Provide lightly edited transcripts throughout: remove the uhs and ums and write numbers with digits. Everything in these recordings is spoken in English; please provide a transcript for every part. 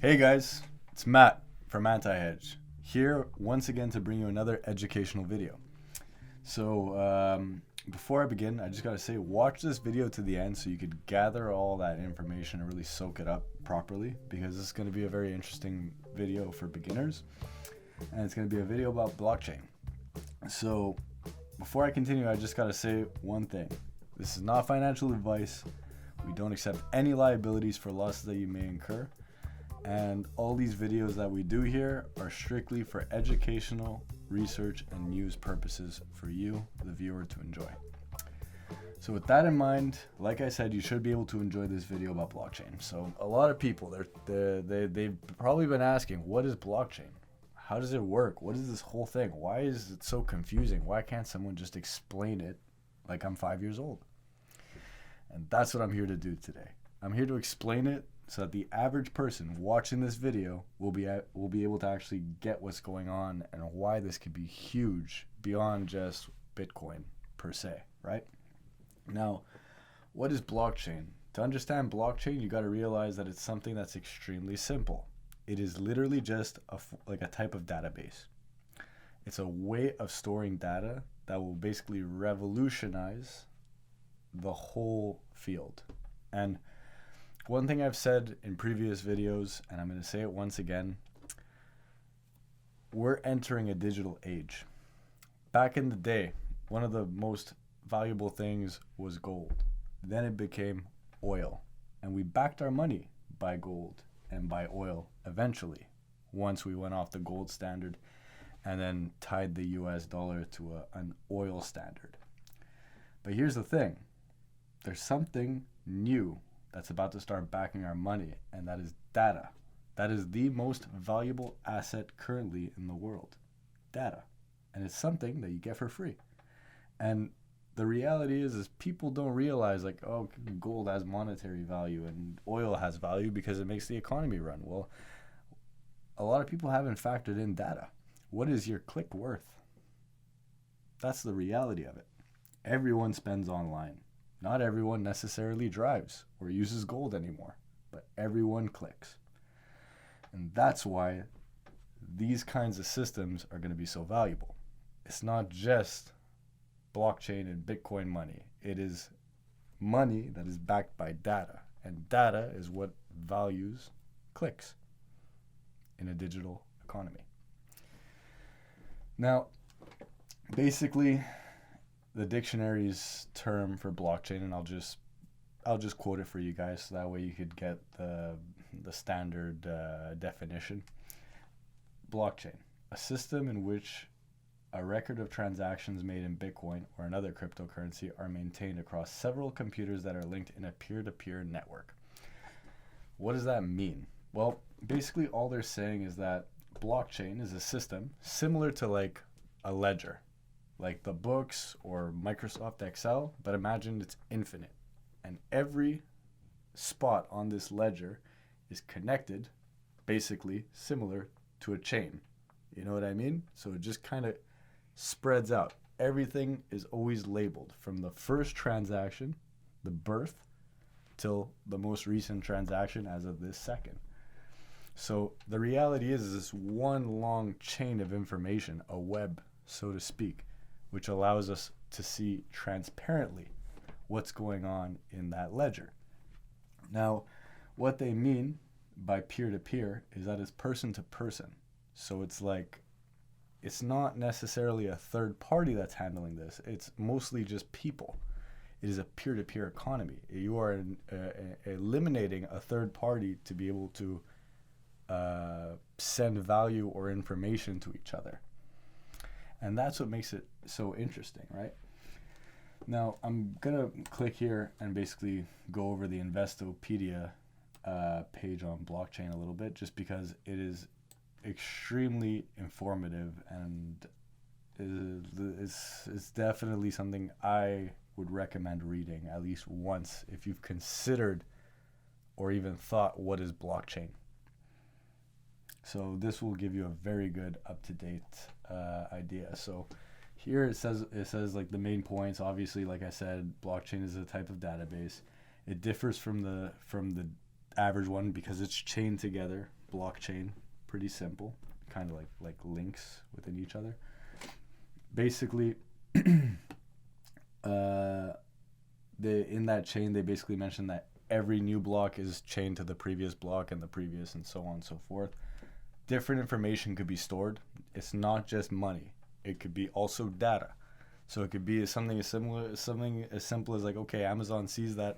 Hey guys, it's Matt from Hedge here once again to bring you another educational video. Before I begin, I just gotta say, watch this video to the end so you could gather all that information and really soak it up properly, because this is going to be a very interesting video for beginners, and it's going to be a video about blockchain. So before I continue, I just gotta say one thing. This is not financial advice. We don't accept any liabilities for losses that you may incur. And all these videos that we do here are strictly for educational, research, and news purposes for you, the viewer, to enjoy. So with that in mind, like I said, you should be able to enjoy this video about blockchain. So a lot of people, they've probably been asking, what is blockchain? How does it work? What is this whole thing? Why is it so confusing? Why can't someone just explain it like I'm 5 years old? And that's what I'm here to do today. I'm here to explain it so that the average person watching this video will be able to actually get what's going on and why this could be huge beyond just Bitcoin per se, right? Now, what is blockchain? To understand blockchain, you got to realize that it's something that's extremely simple. It is literally just like a type of database. It's a way of storing data that will basically revolutionize the whole field. And one thing I've said in previous videos, and I'm going to say it once again, we're entering a digital age. Back in the day, one of the most valuable things was gold. Then it became oil. And we backed our money by gold and by oil eventually, once we went off the gold standard and then tied the US dollar to an oil standard. But here's the thing. There's something new that's about to start backing our money, and that is data. That is the most valuable asset currently in the world. Data. And it's something that you get for free. And the reality is people don't realize, like, oh, gold has monetary value and oil has value because it makes the economy run. Well, a lot of people haven't factored in data. What is your click worth? That's the reality of it. Everyone spends online. Not everyone necessarily drives or uses gold anymore, but everyone clicks. And that's why these kinds of systems are going to be so valuable. It's not just blockchain and Bitcoin money. It is money that is backed by data. And data is what values clicks in a digital economy. Now, basically, the dictionary's term for blockchain, and I'll just quote it for you guys so that way you could get the standard definition. Blockchain, a system in which a record of transactions made in Bitcoin or another cryptocurrency are maintained across several computers that are linked in a peer-to-peer network. What does that mean? Well, basically all they're saying is that blockchain is a system similar to like a ledger, like the books or Microsoft Excel, but imagine it's infinite. And every spot on this ledger is connected, basically similar to a chain. You know what I mean? So it just kind of spreads out. Everything is always labeled from the first transaction, the birth, till the most recent transaction as of this second. So the reality is this one long chain of information, a web, so to speak, which allows us to see transparently what's going on in that ledger. Now, what they mean by peer-to-peer is that it's person to person. So it's like, it's not necessarily a third party that's handling this. It's mostly just people. It is a peer-to-peer economy. You are eliminating a third party to be able to send value or information to each other. And that's what makes it so interesting, right? Now, I'm going to click here and basically go over the Investopedia page on blockchain a little bit, just because it is extremely informative and is definitely something I would recommend reading at least once if you've considered or even thought, what is blockchain? So this will give you a very good up-to-date idea. So here it says like the main points. Obviously, like I said, blockchain is a type of database. It differs from the average one because it's chained together blockchain, pretty simple, kind of like links within each other. Basically, in that chain, they basically mentioned that every new block is chained to the previous block and the previous, and so on and so forth. Different information could be stored. It's not just money. It could be also data. So it could be something as simple as like, okay, Amazon sees that,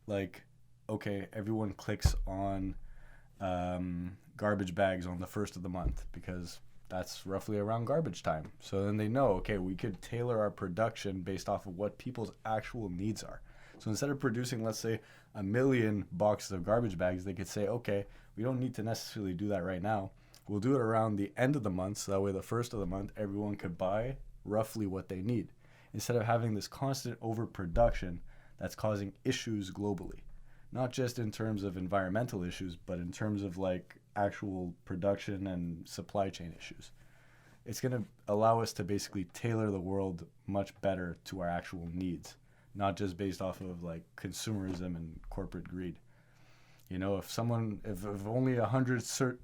like, okay, everyone clicks on garbage bags on the first of the month because that's roughly around garbage time. So then they know, okay, we could tailor our production based off of what people's actual needs are. So instead of producing, let's say, 1 million boxes of garbage bags, they could say, okay, we don't need to necessarily do that right now. We'll do it around the end of the month, so that way the first of the month, everyone could buy roughly what they need, instead of having this constant overproduction that's causing issues globally. Not just in terms of environmental issues, but in terms of like actual production and supply chain issues. It's going to allow us to basically tailor the world much better to our actual needs, not just based off of like consumerism and corporate greed. You know, if only 100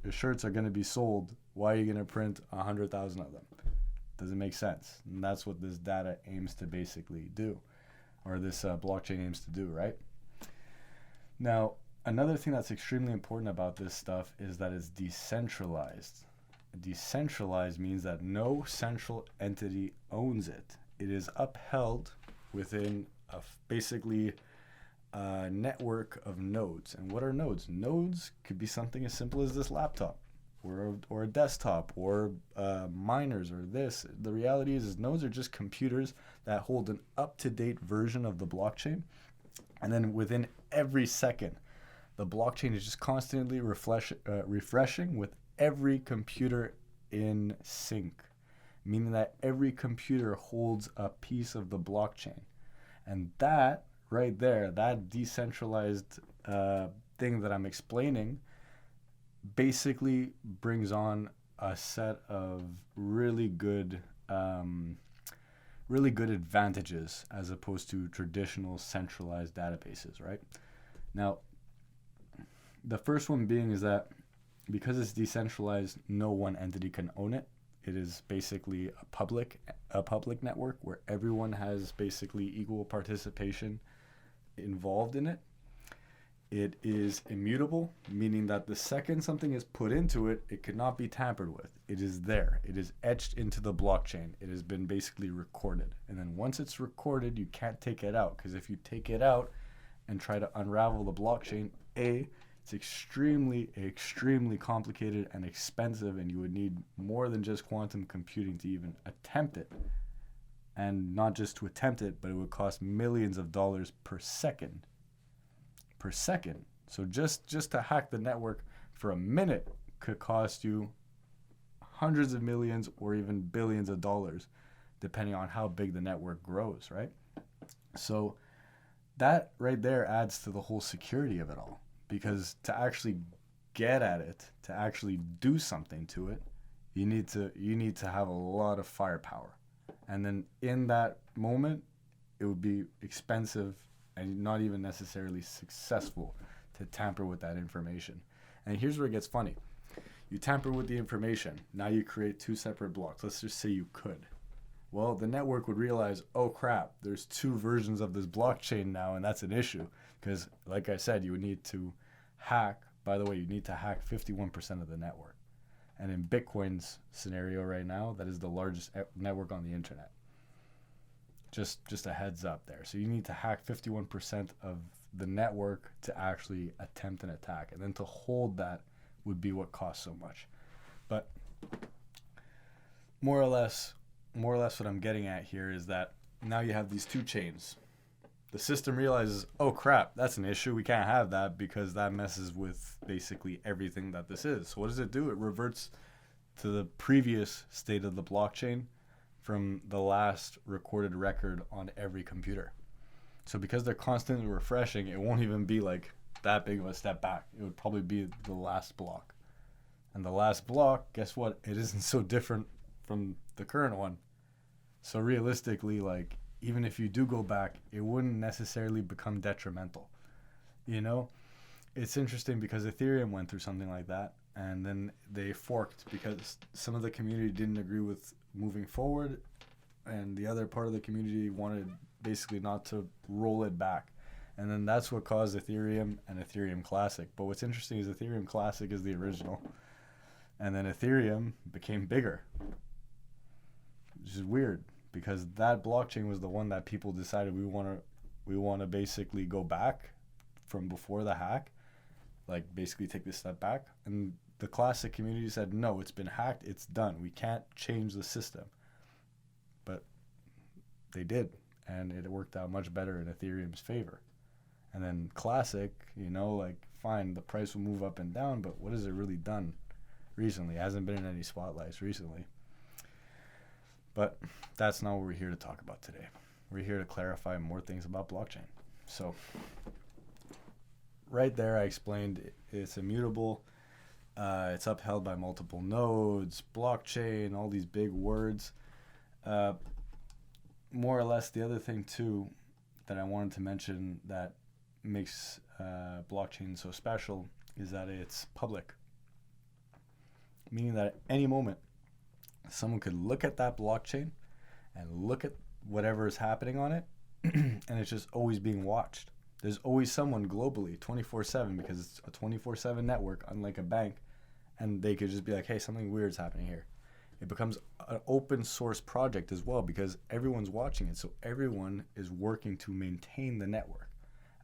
shirts are going to be sold, why are you going to print 100,000 of them? Doesn't make sense. And that's what this data aims to basically do, or this blockchain aims to do, right? Now, another thing that's extremely important about this stuff is that it's decentralized. Decentralized means that no central entity owns it. It is upheld within basically a network of nodes. And what are nodes? Nodes could be something as simple as this laptop, or a desktop, or miners, or this. The reality is nodes are just computers that hold an up-to-date version of the blockchain. And then within every second, the blockchain is just constantly refreshing with every computer in sync, meaning that every computer holds a piece of the blockchain. And that right there, that decentralized thing that I'm explaining, basically brings on a set of really good advantages as opposed to traditional centralized databases, right? Now, the first one being is that because it's decentralized, no one entity can own it. It is basically a public network where everyone has basically equal participation involved in it. It is immutable, meaning that the second something is put into it, it cannot be tampered with. It is there. It is etched into the blockchain. It has been basically recorded. And then once it's recorded, you can't take it out, because if you take it out and try to unravel the blockchain, it's extremely, extremely complicated and expensive, and you would need more than just quantum computing to even attempt it. And not just to attempt it, but it would cost millions of dollars per second. So just to hack the network for a minute could cost you hundreds of millions or even billions of dollars, depending on how big the network grows, right? So that right there adds to the whole security of it all, because to actually get at it, to actually do something to it, you need to have a lot of firepower. And then in that moment, it would be expensive and not even necessarily successful to tamper with that information. And here's where it gets funny. You tamper with the information. Now you create two separate blocks. Let's just say you could. Well, the network would realize, oh crap, there's two versions of this blockchain now, and that's an issue. Because, like I said, you would need to hack. By the way, you need to hack 51% of the network. And in Bitcoin's scenario right now, that is the largest network on the internet. Just a heads up there. So you need to hack 51% of the network to actually attempt an attack. And then to hold that would be what costs so much. But more or less what I'm getting at here is that now you have these two chains. The system realizes, oh crap, that's an issue. We can't have that because that messes with basically everything that this is. So what does it do? It reverts to the previous state of the blockchain from the last recorded record on every computer. So because they're constantly refreshing, it won't even be like that big of a step back. It would probably be the last block. And the last block, guess what? It isn't so different from the current one. So realistically, like, even if you do go back, it wouldn't necessarily become detrimental. You know, it's interesting because Ethereum went through something like that, and then they forked because some of the community didn't agree with moving forward, and the other part of the community wanted basically not to roll it back. And then that's what caused Ethereum and Ethereum Classic. But what's interesting is Ethereum Classic is the original, and then Ethereum became bigger, which is weird because that blockchain was the one that people decided we want to basically go back from before the hack, like basically take this step back. And the Classic community said, no, it's been hacked, it's done, we can't change the system. But they did, and it worked out much better in Ethereum's favor. And then Classic, like fine, the price will move up and down, but what has it really done recently? It hasn't been in any spotlights recently. But that's not what we're here to talk about today. We're here to clarify more things about blockchain. So right there, I explained it's immutable. It's upheld by multiple nodes, blockchain, all these big words. More or less, the other thing too that I wanted to mention that makes blockchain so special is that it's public, meaning that at any moment someone could look at that blockchain and look at whatever is happening on it and it's just always being watched. There's always someone globally 24/7 because it's a 24/7 network, unlike a bank, and they could just be like, hey, something weird's happening here. It becomes an open source project as well because everyone's watching it, so everyone is working to maintain the network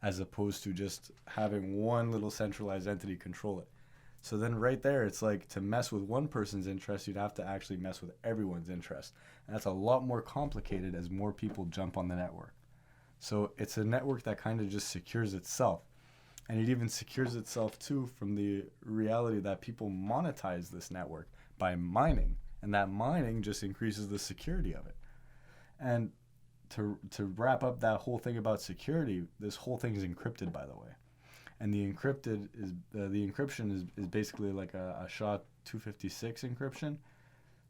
as opposed to just having one little centralized entity control it. So then right there, it's like to mess with one person's interest, you'd have to actually mess with everyone's interest. And that's a lot more complicated as more people jump on the network. So it's a network that kind of just secures itself. And it even secures itself too from the reality that people monetize this network by mining. And that mining just increases the security of it. And to wrap up that whole thing about security, this whole thing is encrypted, by the way. And the encryption is basically like a SHA-256 encryption.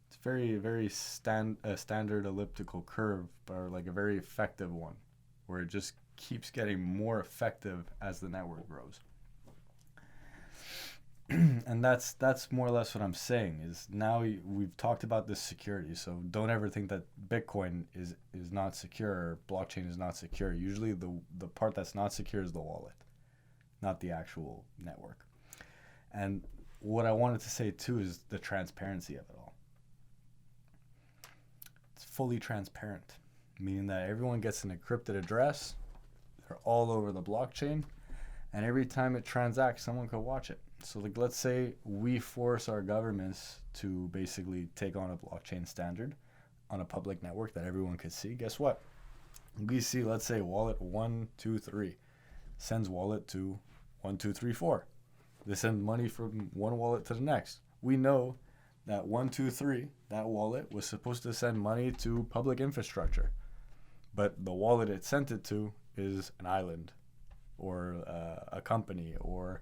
It's very, very standard elliptical curve, but like a very effective one, where it just keeps getting more effective as the network grows. And that's more or less what I'm saying is now we've talked about this security. So don't ever think that Bitcoin is not secure or blockchain is not secure. Usually the part that's not secure is the wallet, not the actual network. And what I wanted to say too is the transparency of it all. It's fully transparent, meaning that everyone gets an encrypted address. They're all over the blockchain, and every time it transacts, someone could watch it. So like, let's say we force our governments to basically take on a blockchain standard on a public network that everyone could see. Guess what? We see, let's say, wallet 123 sends wallet to 1234. They send money from one wallet to the next. We know that 123, that wallet, was supposed to send money to public infrastructure, but the wallet it sent it to is an island or a company or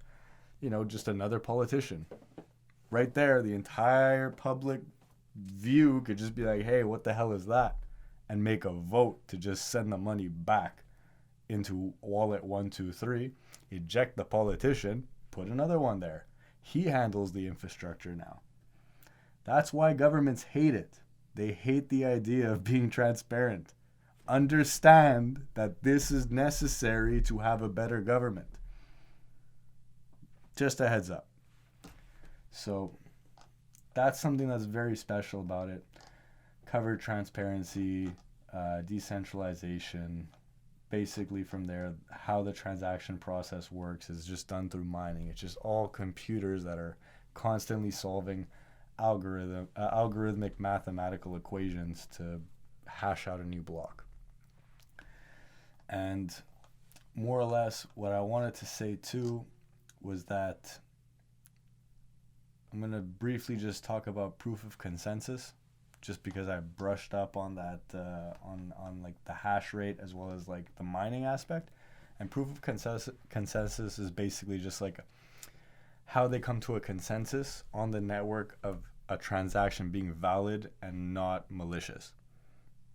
just another politician. Right there, the entire public view could just be like, hey, what the hell is that? And make a vote to just send the money back into wallet 123, eject the politician, put another one there. He handles the infrastructure now. That's why governments hate it. They hate the idea of being transparent. Understand that this is necessary to have a better government. Just a heads up. So that's something that's very special about it. Covered transparency, decentralization. Basically from there, how the transaction process works is just done through mining. It's just all computers that are constantly solving algorithmic mathematical equations to hash out a new block. And more or less what I wanted to say too was that I'm going to briefly just talk about proof of consensus, just because I brushed up on that on like the hash rate as well as like the mining aspect. And proof of consensus is basically just like how they come to a consensus on the network of a transaction being valid and not malicious,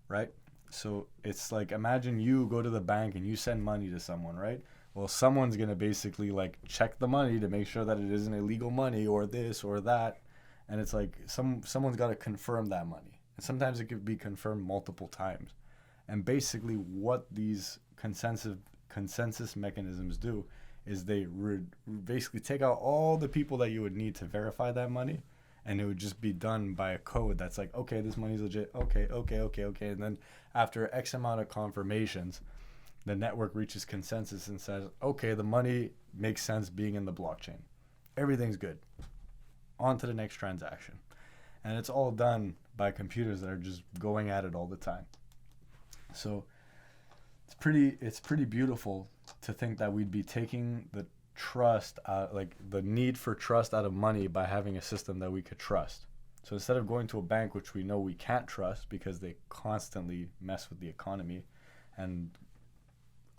right? So it's like, imagine you go to the bank and you send money to someone, right? Well, someone's gonna basically like check the money to make sure that it isn't illegal money or this or that, and it's like someone's got to confirm that money. And sometimes it could be confirmed multiple times. And basically, what these consensus mechanisms do is they basically take out all the people that you would need to verify that money, and it would just be done by a code that's like, okay, this money's legit. Okay, okay, okay, okay, and then after X amount of confirmations, the network reaches consensus and says, okay, the money makes sense being in the blockchain. Everything's good. On to the next transaction. And it's all done by computers that are just going at it all the time. So it's pretty beautiful to think that we'd be taking the trust like the need for trust out of money by having a system that we could trust. So instead of going to a bank, which we know we can't trust because they constantly mess with the economy, and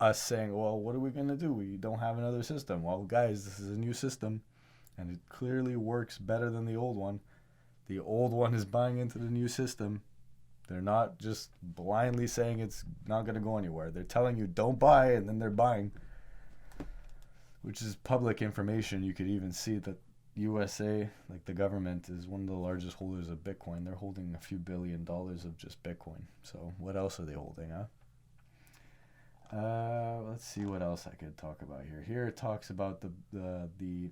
us saying, well, what are we going to do? We don't have another system. Well, guys, this is a new system, and it clearly works better than the old one. The old one is buying into the new system. They're not just blindly saying it's not going to go anywhere. They're telling you don't buy, and then they're buying, which is public information. You could even see that USA, like the government, is one of the largest holders of Bitcoin. They're holding a few $1 billion of just Bitcoin. So what else are they holding, huh? Let's see what else I could talk about here. Here it talks about the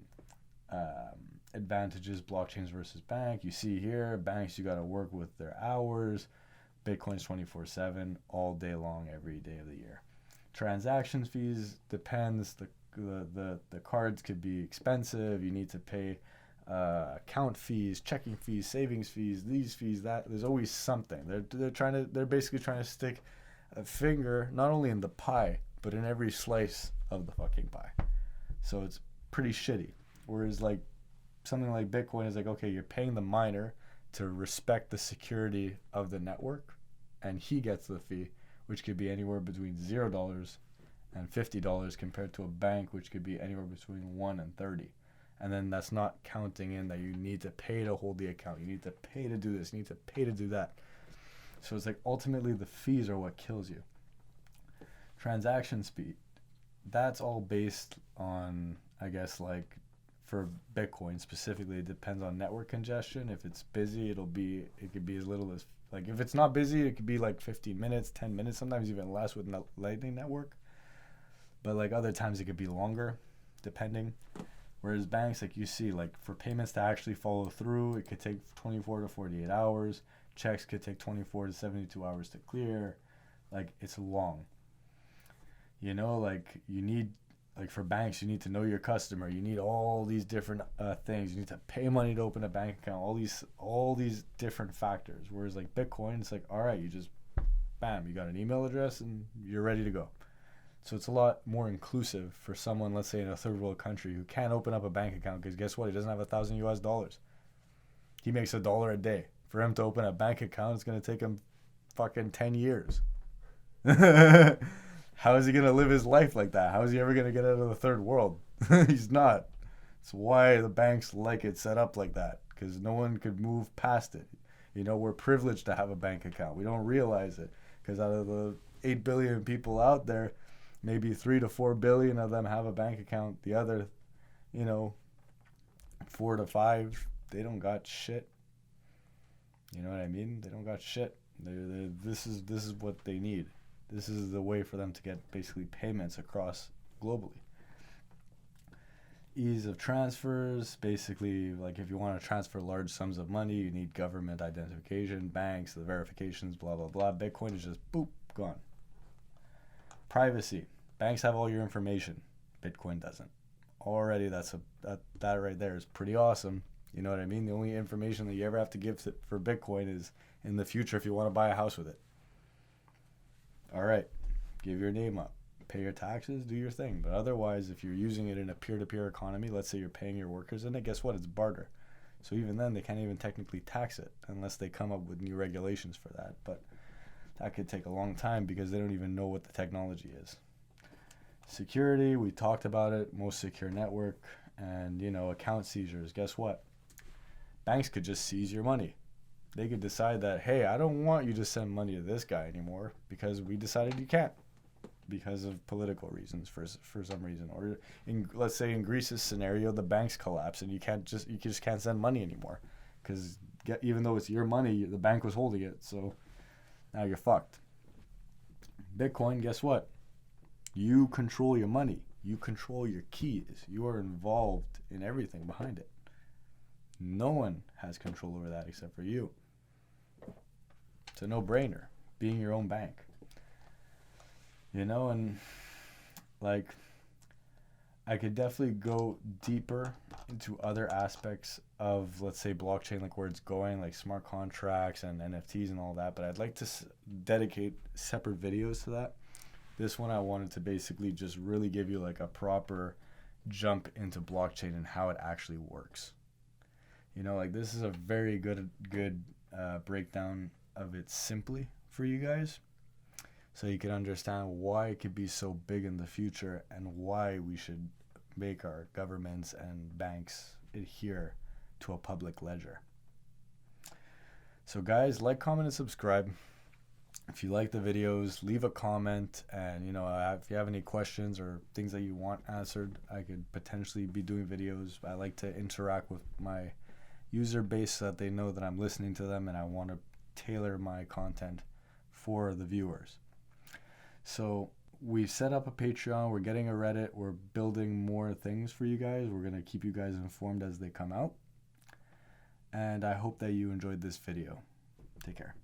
advantages, blockchains versus bank. You see here, banks, you got to work with their hours. Bitcoin's 24/7, all day long, every day of the year. Transactions fees depends. The cards could be expensive. You need to pay account fees, checking fees, savings fees, these fees, that. There's always something. They're basically trying to stick a finger not only in the pie but in every slice of the fucking pie. So it's pretty shitty. Whereas like something like Bitcoin is like, okay, you're paying the miner to respect the security of the network, and he gets the fee, which could be anywhere between $0 and $50 compared to a bank, which could be anywhere between $1 and $30. And then that's not counting in that you need to pay to hold the account. You need to pay to do this. You need to pay to do that. So it's like ultimately the fees are what kills you. Transaction speed, that's all based on, I guess, like for Bitcoin specifically, it depends on network congestion. If it's busy, it could be as little as, like if it's not busy, it could be like 15 minutes, 10 minutes, sometimes even less with Lightning Network. But like other times it could be longer, depending. Whereas banks, like you see, like for payments to actually follow through, it could take 24 to 48 hours. Checks could take 24 to 72 hours to clear. Like it's long. You know, like you need, like for banks, you need to know your customer. You need all these different things. You need to pay money to open a bank account. All these different factors. Whereas like Bitcoin, it's like, all right, you just, bam, you got an email address and you're ready to go. So it's a lot more inclusive for someone, let's say in a third world country, who can't open up a bank account because guess what? He doesn't have $1,000 US. He makes $1 a day. For him to open a bank account, it's going to take him fucking 10 years. How is he going to live his life like that? How is he ever going to get out of the third world? He's not. It's why the banks like it set up like that, because no one could move past it. You know, we're privileged to have a bank account. We don't realize it, because out of the 8 billion people out there, maybe 3 to 4 billion of them have a bank account. The other, 4 to 5, they don't got shit. You know what I mean? They don't got shit. This is what they need. This is the way for them to get basically payments across globally. Ease of transfers, basically, like if you want to transfer large sums of money, you need government identification, banks, the verifications, blah, blah, blah. Bitcoin is just boop, gone. Privacy. Banks have all your information. Bitcoin doesn't. Already, that right there is pretty awesome. You know what I mean? The only information that you ever have to give for Bitcoin is in the future if you want to buy a house with it. All right, give your name up, pay your taxes, do your thing. But otherwise, if you're using it in a peer-to-peer economy, let's say you're paying your workers in it, guess what? It's barter. So even then, they can't even technically tax it unless they come up with new regulations for that. But that could take a long time because they don't even know what the technology is. Security, we talked about it, most secure network, and, account seizures. Guess what? Banks could just seize your money. They could decide that, hey, I don't want you to send money to this guy anymore because we decided you can't. because of political reasons for some reason, or let's say in Greece's scenario, the banks collapse and you just can't send money anymore because even though it's your money, the bank was holding it, so now you're fucked. Bitcoin, guess what? You control your money. You control your keys. You are involved in everything behind it. No one has control over that except for you. It's a no-brainer, being your own bank. You know, and like, I could definitely go deeper into other aspects of, let's say, blockchain, like where it's going, like smart contracts and NFTs and all that, but I'd like to dedicate separate videos to that. This one I wanted to basically just really give you like a proper jump into blockchain and how it actually works. You know, like this is a very good breakdown of it simply for you guys, so you can understand why it could be so big in the future and why we should make our governments and banks adhere to a public ledger. So guys, like, comment, and subscribe. If you like the videos, leave a comment, and you know, if you have any questions or things that you want answered, I could potentially be doing videos. I like to interact with my user base so that they know that I'm listening to them and I want to tailor my content for the viewers. So we've set up a Patreon, we're getting a Reddit, we're building more things for you guys. We're going to keep you guys informed as they come out. And I hope that you enjoyed this video. Take care.